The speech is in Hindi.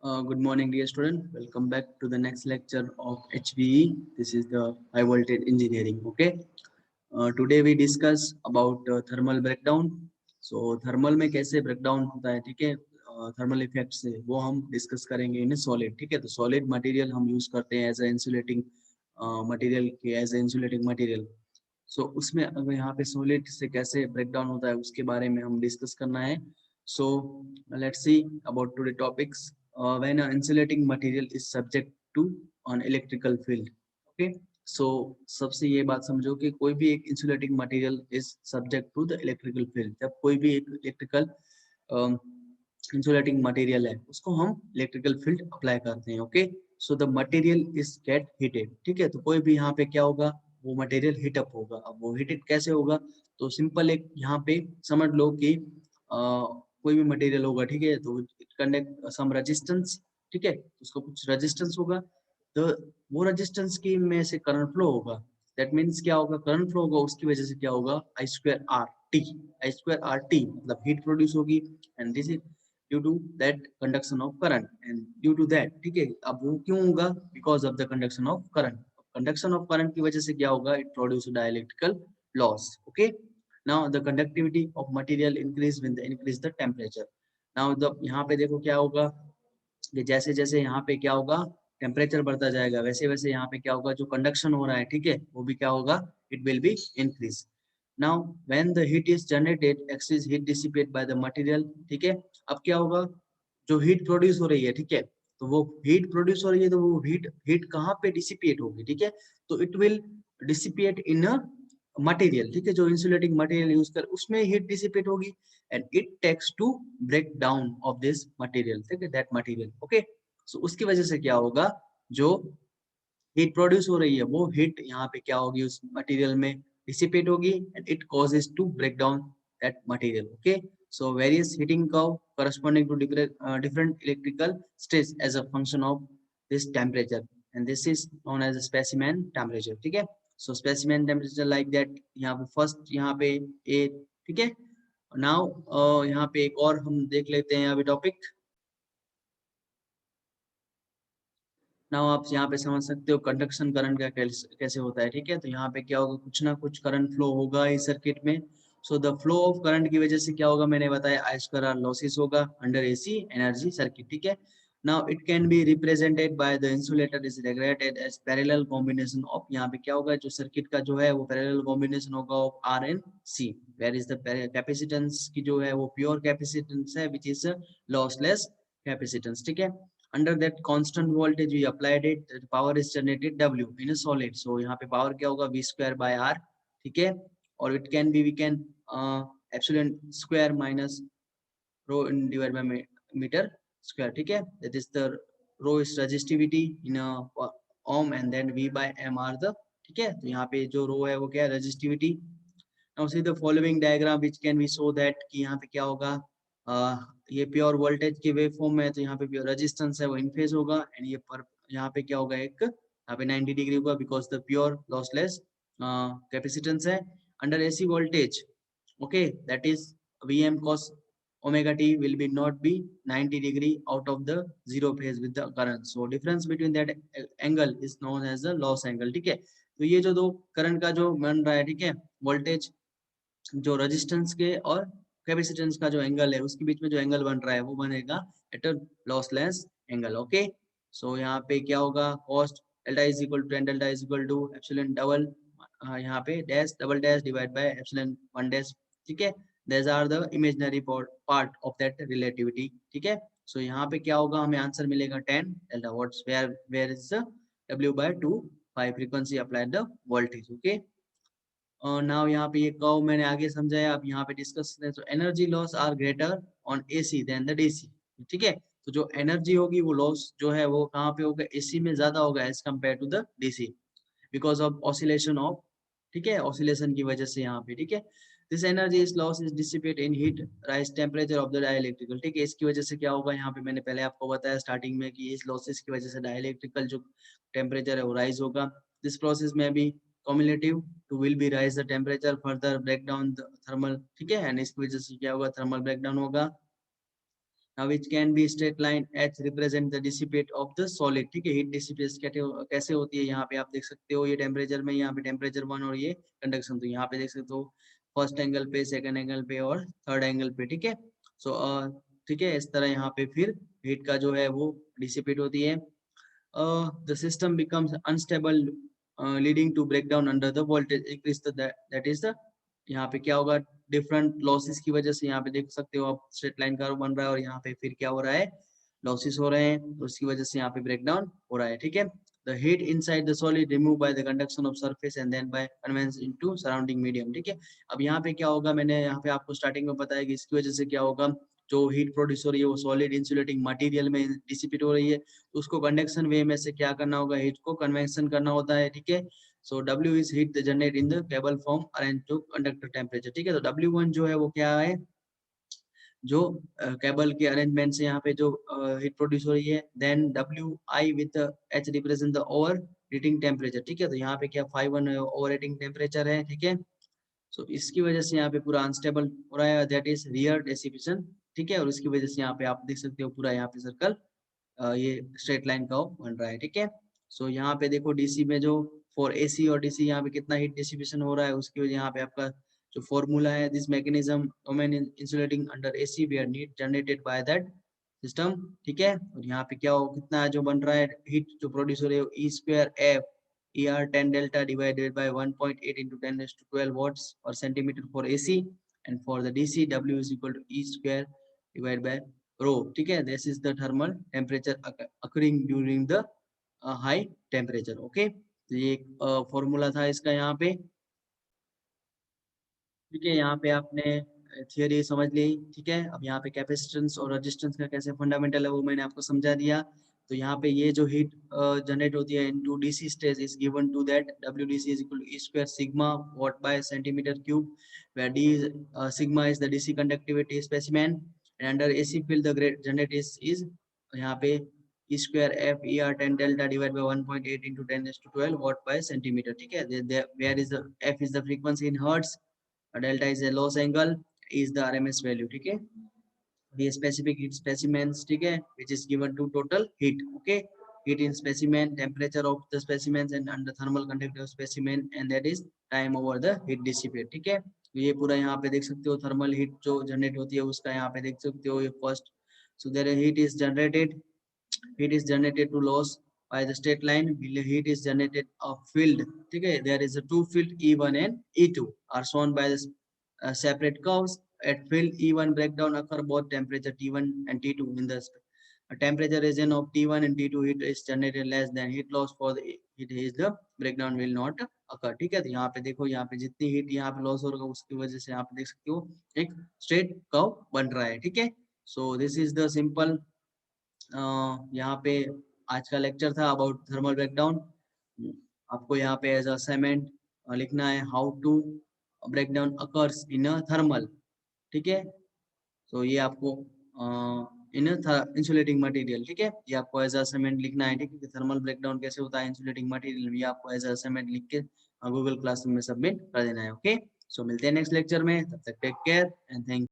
Good morning, dear student. Welcome back to the next lecture of HVE. This is the high voltage engineering. Okay. Today we discuss about thermal breakdown. So thermal में कैसे breakdown होता है, ठीक है? Thermal effect से वो हम discuss करेंगे in a solid, ठीक है? तो solid material हम use करते हैं as a insulating material के as a insulating material. So उसमें अगर यहाँ पे solid से कैसे breakdown होता है उसके बारे में हम discuss करना है. So let's see about today topics. When an insulating material is subject to an electrical field. Okay. So सबसे ये बात समझो कि कोई भी एक insulating material is subject to the electrical field. जब कोई भी एक electrical insulating material है उसको हम electrical field apply करते हैं. Okay. So the material is get heated. ठीक है. तो कोई भी यहाँ पे क्या होगा, वो मटेरियल हीट अप होगा. अब वो हीटेड कैसे होगा, तो सिंपल एक यहाँ पे समझ लो कि कोई भी मटेरियल होगा, ठीक है, तो इट कंडक्ट सम रेजिस्टेंस, ठीक है, उसको कुछ रेजिस्टेंस होगा, तो वो रेजिस्टेंस की में से करंट फ्लो होगा. दैट मींस क्या होगा, करंट फ्लो होगा, उसकी वजह से क्या होगा, I square R T. I square R T मतलब हीट प्रोड्यूस होगी, and this is due to that conduction of current. And due to that, ठीक है, अब वो क्यों होगा, because of the conduction of current. Conduction of current की वजह से क्या होगा, it produce dielectrical loss. Okay. Now the conductivity of material increase when they increase the temperature. Now the यहाँ पे देखो क्या होगा, कि जैसे जैसे यहाँ पे क्या होगा, टेम्परेचर बढ़ता जाएगा, वैसे वैसे यहाँ पे क्या होगा, जो कंडक्शन हो रहा है, ठीक है, वो भी क्या होगा, it will be increase. Now when the heat is generated, excess heat dissipate by the material. ठीक है. अब क्या होगा, जो हीट प्रोड्यूस हो रही है, ठीक है, तो वो हीट प्रोड्यूस हो रही है, तो वो हीट हीट कहाँ पे डिसिपेट होगी, ठीक है, तो it will dissipate in a material. ठीक है, जो इंसुलेटिंग मटेरियल यूज कर उसमें हीट डिसिपेट होगी, and it takes to break down of this material. ठीक है, दैट मटेरियल. ओके. सो उसकी वजह से क्या होगा, जो हीट प्रोड्यूस हो रही है वो हीट यहाँ पे क्या होगी, उस मटेरियल में डिसिपेट होगी, and it causes to break down that material. Okay. So various heating curve corresponding to different electrical states as a function of this temperature, and this is known as a specimen temperature. ठीक है. So specimen temperature like that. यहाँ पे फर्स्ट यहाँ पे ए, ठीक है. नाउ यहाँ पे एक और हम देख लेते हैं अभी टॉपिक. नाउ आप यहाँ पे समझ सकते हो कंडक्शन करंट का कैसे होता है. ठीक है, तो यहाँ पे क्या होगा, कुछ ना कुछ करंट फ्लो होगा इस सर्किट में. So the flow of current की वजह से क्या होगा, मैंने बताया आई स्क्वायर आर लॉसेस होगा अंडर एसी एनर्जी सर्किट. ठीक है. Now it can be represented by the insulator is regulated as parallel combination of. यहाँ पे क्या होगा, जो सर्किट का जो है वो पैरेलल कॉम्बिनेशन होगा of R and C, where is the capacitance की जो है वो प्योर कैपेसिटेंस है, विच इज लॉसलेस कैपेसिटेंस. ठीक है. Under that constant voltage we applied it, the power is generated W in a solid. So यहाँ पे power क्या होगा, V square by R. ठीक है. और it can be, we can epsilon square minus rho in divided by meter square. ठीक है. That is the rho is resistivity in a ohm, and then V by M are the. ठीक है. तो यहाँ पे जो rho है वो क्या है, resistivity. Now see the following diagram which can we show that कि यहाँ पे क्या होगा, ये प्योर वोल्टेज की वेव फॉर्म है, तो यहाँ पे प्योर रेजिस्टेंस है वो इन फेज होगा, एंड ये पर यहाँ पे क्या होगा, एक यहाँ पे 90 डिग्री होगा, because the pure lossless capacitance है. Under AC voltage, okay, that is Vm cos omega t will be not be 90 degree out of the zero phase with the current. So difference between that angle is known as the loss angle. ठीक है. तो ये जो दो करंट का जो बन रहा है, ठीक है, वोल्टेज जो रेजिस्टेंस के और कैपेसिटेंस का जो एंगल है उसके बीच में जो एंगल बन रहा है वो बनेगा at a lossless angle. Okay. So यहाँ पे क्या होगा, cos delta is equal to delta is equal to epsilon double, यहाँ पे dash double dash divide by epsilon one dash. ठीक है. these are the imaginary part of that relativity. ठीक है. सो यहाँ पे क्या होगा, हमें आंसर मिलेगा 10 delta watts, where is the W by 2 by frequency applied the voltage. Okay. और नाउ यहाँ पे ये कर्व मैंने आगे समझाया, आप यहाँ पे डिस्कस करें. तो energy loss are greater on AC than the DC. ठीक है. तो जो एनर्जी होगी वो लॉस जो है वो कहाँ पे होगा, एसी में ज्यादा होगा as compare to the DC, because of oscillation of. ठीक है, ऑसिलेशन की वजह से यहाँ पे. ठीक है. This energy is loss is dissipate in heat rise temperature of the dielectrical. ठीक है. इसकी वजह से क्या होगा, यहाँ पे मैंने पहले आपको बताया स्टार्टिंग में कि इस लॉसेस की वजह से डाइलेक्ट्रिकल जो टेम्परेचर है वो राइज होगा. दिस प्रोसेस में भी cumulative to will be rise the temperature further break down the thermal. ठीक है. एंड इसकी वजह से क्या होगा, थर्मल ब्रेकडाउन होगा. now which can be straight line h represent the dissipate of the solid, ठीक है। हीट डिसिपेट कैसे होती है, यहाँ पे आप देख सकते हो, ये टेम्परेचर में, यहाँ पे टेम्परेचर 1 और ये कंडक्शन, तो यहाँ पे देख सकते हो फर्स्ट एंगल पे, सेकंड एंगल पे और थर्ड एंगल पे, ठीक है। सो ठीक है, इस तरह यहाँ पे फिर हीट का जो है वो डिसिपेट होती है। The system becomes unstable, leading to breakdown under the voltage increase, that is the, यहाँ पे क्या होगा, डिफरेंट लॉसेस की वजह से, यहाँ पे देख सकते हो आप स्ट्रेट लाइन कर्व बन रहा है और यहाँ पे फिर क्या हो रहा है, लॉसेस हो रहे हैं, तो उसकी वजह से यहाँ पे ब्रेकडाउन हो रहा है, ठीक है। The heat inside the solid removed by the conduction of surface and then by conveyance into surrounding medium, ठीक है। अब यहाँ पे क्या होगा, मैंने यहाँ पे आपको स्टार्टिंग में बताया कि इसकी वजह से क्या होगा, जो हीट प्रोड्यूस हो रही है वो सॉलिड इंसुलेटिंग मटेरियल में डिसिपेट हो रही है, तो उसको कंडक्शन वे में से क्या करना होगा, हीट को कन्वेक्शन करना होता है, ठीक है। सो W is heat generate in the cable form arranged to conductor temperature, ठीक है। तो W1 जो है वो क्या है, जो केबल के अरेंजमेंट से यहाँ पे जो हीट प्रोड्यूस हो रही है, then Wi with H represent the over heating temperature, ठीक है। तो यहाँ पे क्या 5 ओवर हीटिंग टेम्परेचर है, ठीक है। सो इसकी वजह से यहाँ पे पूरा अनस्टेबल हो रहा है, दैट इज रियर डेसिपेशन, ठीक है। और इसकी वजह से यहाँ पे आप देख सकते हो पूरा यहाँ पे सर्कल, ये स्ट्रेट लाइन का बन रहा है, ठीक है। सो यहाँ पे देखो डीसी में जो फॉर एसी और डीसी यहाँ पे कितना हीट डिस्ट्रीब्यूशन हो रहा है, उसकी वजह यहाँ पे आपका जो फॉर्मूला है, this mechanism domain insulating under AC where heat generated by that system, ठीक है। और यहाँ पे क्या हो, कितना जो बन रहा है हीट जो प्रोड्यूस हो रही है, E square F ER 10 delta divided by 1.8 into 10 raised to 12 watts per centimeter for AC, and for the DC W is equal to E square divided by rho, ठीक है। This is the thermal temperature occurring during the high temperature, okay। तो ये फॉर्मूला था इसका यहाँ पे, ठीक है। यहाँ पे आपने थियरी समझ ली, ठीक है। अब यहाँ पे कैपेसिटेंस और रेजिस्टेंस का कैसे फंडामेंटल है वो मैंने आपको समझा दिया। तो यहाँ पे ये जो हीट जनरेट होती है into DC stage is given to that WDC is equal to E square sigma watt by centimeter cube, where D is sigma is the DC conductivity specimen, and under AC field the generated is यहाँ पे E square F ER 10 delta divided by 1.8 into 10 raised to 12 watt by centimeter, ठीक है। Where is the F is the frequency in hertz, delta is a loss angle, is the RMS value, ठीक है। the specific heat specimens, ठीक है, which is given to total heat, okay। heat in specimen, temperature of the specimens and under thermal conductivity of specimen, and that is time over the heat dissipate, ठीक है। तो ये पूरा यहाँ पे देख सकते हो थर्मल हीट जो जनरेट होती है उसका यहाँ पे देख सकते हो, ये first, so there heat is generated, heat is generated to loss by the straight line, heat is generated of field, ठीक है। there is a two field E1 and E2 are shown by the separate curves. At field E1 breakdown occur both temperature T1 and T2 in the temperature region of T1 and T2 heat is generated less than heat loss for the heat is the breakdown will not occur, ठीक है। तो यहाँ पे देखो, यहाँ पे जितनी हीट यहाँ पे लॉस होगा उसकी वजह से यहाँ पे देख सकते हो एक स्ट्रेट कर्व बन रहा है, ठीक है। So this is the simple, यहाँ पे आज का लेक्चर था अबाउट थर्मल ब्रेकडाउन। आपको यहाँ पे एज असाइनमेंट लिखना है how to breakdown occurs in a thermal, ठीक है। तो ये आपको इन इंसुलेटिंग मटेरियल, ठीक है, ये आपको एज असाइनमेंट लिखना है, ठीक है। थर्मल ब्रेकडाउन कैसे होता है इंसुलेटिंग मटेरियल, ये आपको एज असाइनमेंट लिख के गूगल क्लासरूम में सबमिट कर देना है, ओके। सो मिलते हैं नेक्स्ट लेक्चर में, तब तक टेक केयर एंड थैंक